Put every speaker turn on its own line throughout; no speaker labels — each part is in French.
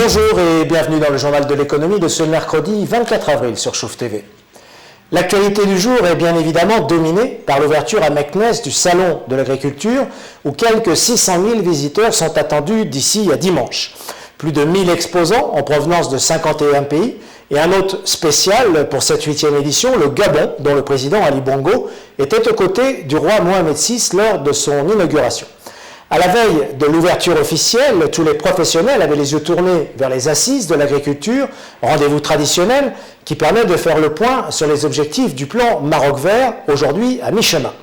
Bonjour et bienvenue dans le journal de l'économie de ce mercredi 24 avril sur Chauffe TV. L'actualité du jour est bien évidemment dominée par l'ouverture à Meknès du Salon de l'Agriculture où quelques 600 000 visiteurs sont attendus d'ici à dimanche. Plus de 1000 exposants en provenance de 51 pays et un hôte spécial pour cette 8e édition, le Gabon, dont le président Ali Bongo était aux côtés du roi Mohamed VI lors de son inauguration. À la veille de l'ouverture officielle, tous les professionnels avaient les yeux tournés vers les assises de l'agriculture, rendez-vous traditionnel qui permet de faire le point sur les objectifs du plan Maroc vert, aujourd'hui à mi-chemin.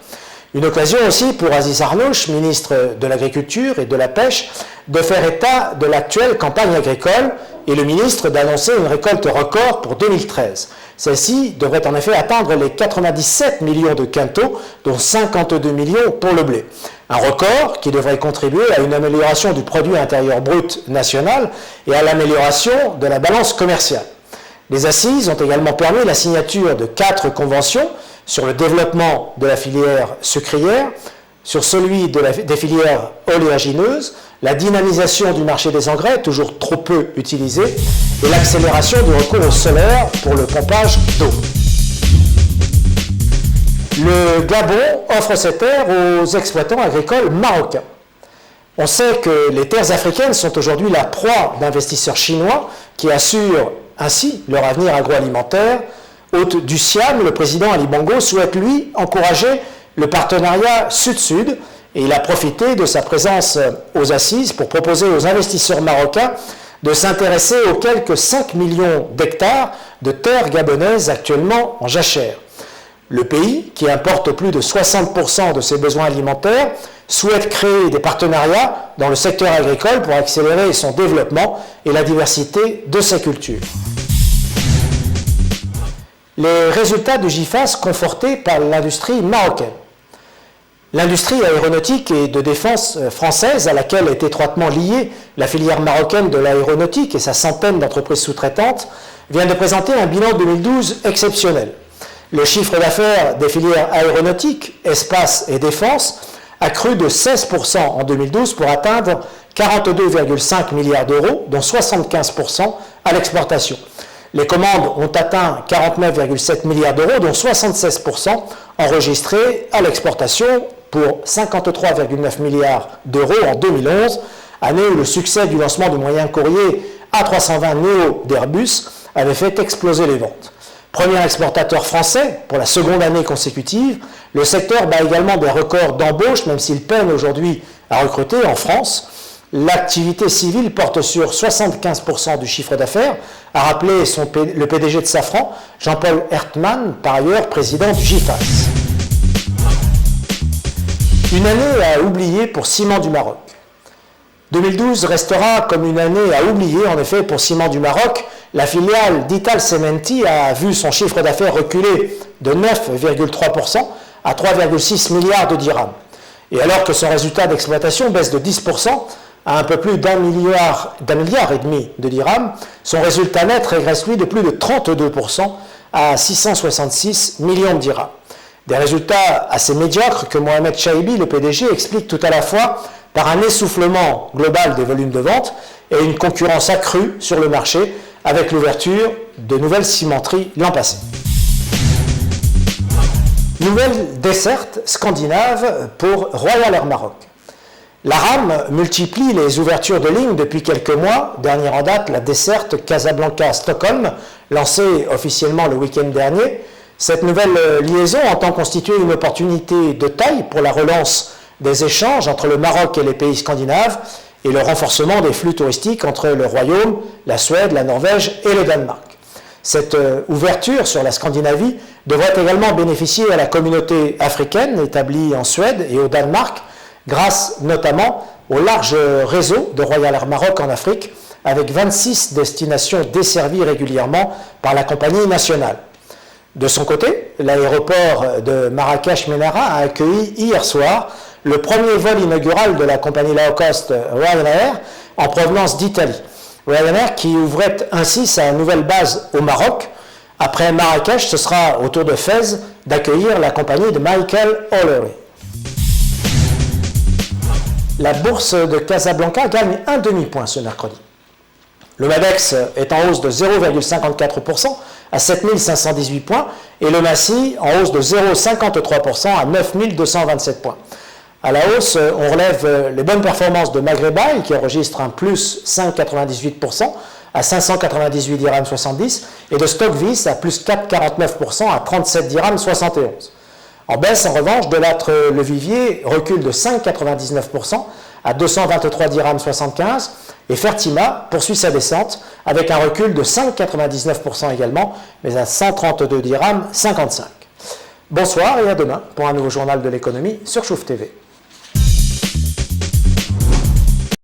Une occasion aussi pour Aziz Arnouch, ministre de l'Agriculture et de la Pêche, de faire état de l'actuelle campagne agricole et le ministre d'annoncer une récolte record pour 2013. Celle-ci devrait en effet atteindre les 97 millions de quintaux, dont 52 millions pour le blé. Un record qui devrait contribuer à une amélioration du produit intérieur brut national et à l'amélioration de la balance commerciale. Les assises ont également permis la signature de 4 conventions sur le développement de la filière sucrière, sur celui des filières oléagineuses, la dynamisation du marché des engrais, toujours trop peu utilisé, et l'accélération du recours au solaire pour le pompage d'eau. Le Gabon offre ses terres aux exploitants agricoles marocains. On sait que les terres africaines sont aujourd'hui la proie d'investisseurs chinois qui assurent ainsi leur avenir agroalimentaire. Hôte du SIAM, le président Ali Bongo souhaite, lui, encourager le partenariat Sud-Sud et il a profité de sa présence aux assises pour proposer aux investisseurs marocains de s'intéresser aux quelques 5 millions d'hectares de terres gabonaises actuellement en jachère. Le pays, qui importe plus de 60% de ses besoins alimentaires, souhaite créer des partenariats dans le secteur agricole pour accélérer son développement et la diversité de ses cultures. Les résultats du GIFAS confortés par l'industrie marocaine. L'industrie aéronautique et de défense française, à laquelle est étroitement liée la filière marocaine de l'aéronautique et sa centaine d'entreprises sous-traitantes, vient de présenter un bilan 2012 exceptionnel. Le chiffre d'affaires des filières aéronautiques, espace et défense a cru de 16% en 2012 pour atteindre 42,5 milliards d'euros, dont 75% à l'exportation. Les commandes ont atteint 49,7 milliards d'euros, dont 76% enregistrés à l'exportation pour 53,9 milliards d'euros en 2011, année où le succès du lancement du moyen courrier A320neo d'Airbus avait fait exploser les ventes. Premier exportateur français pour la seconde année consécutive, le secteur bat également des records d'embauche, même s'il peine aujourd'hui à recruter en France. L'activité civile porte sur 75% du chiffre d'affaires, a rappelé le PDG de Safran, Jean-Paul Hertmann, par ailleurs président du GIFAS. Une année à oublier pour Ciments du Maroc. 2012 restera comme une année à oublier, en effet, pour Ciments du Maroc. La filiale d'Italcementi a vu son chiffre d'affaires reculer de 9,3% à 3,6 milliards de dirhams. Et alors que son résultat d'exploitation baisse de 10% à un peu plus d'un milliard et demi de dirhams, son résultat net régresse lui de plus de 32% à 666 millions de dirhams. Des résultats assez médiocres que Mohamed Chaibi, le PDG, explique tout à la fois par un essoufflement global des volumes de vente et une concurrence accrue sur le marché avec l'ouverture de nouvelles cimenteries l'an passé. Nouvelle desserte scandinave pour Royal Air Maroc. La RAM multiplie les ouvertures de lignes depuis quelques mois. Dernière en date, la desserte Casablanca-Stockholm, lancée officiellement le week-end dernier. Cette nouvelle liaison entend constituer une opportunité de taille pour la relance des échanges entre le Maroc et les pays scandinaves et le renforcement des flux touristiques entre le Royaume, la Suède, la Norvège et le Danemark. Cette ouverture sur la Scandinavie devrait également bénéficier à la communauté africaine établie en Suède et au Danemark, grâce notamment au large réseau de Royal Air Maroc en Afrique, avec 26 destinations desservies régulièrement par la compagnie nationale. De son côté, l'aéroport de Marrakech-Menara a accueilli hier soir le premier vol inaugural de la compagnie low cost Ryanair en provenance d'Italie. Ryanair qui ouvrait ainsi sa nouvelle base au Maroc. Après Marrakech, ce sera au tour de Fès d'accueillir la compagnie de Michael O'Leary. La bourse de Casablanca gagne un demi-point ce mercredi. Le MADEX est en hausse de 0,54% à 7518 points et le MACI en hausse de 0,53% à 9227 points. À la hausse, on relève les bonnes performances de Maghrebaï qui enregistre un plus 5,98% à 598 dirhams 70 et de Stockvis à plus 4,49% à 37 dirhams 71. En baisse, en revanche, Delattre Le Vivier recule de 5,99% à 223 dirhams 75 et Fertima poursuit sa descente avec un recul de 5,99% également, mais à 132 dirhams 55. Bonsoir et à demain pour un nouveau journal de l'économie sur Chouf TV.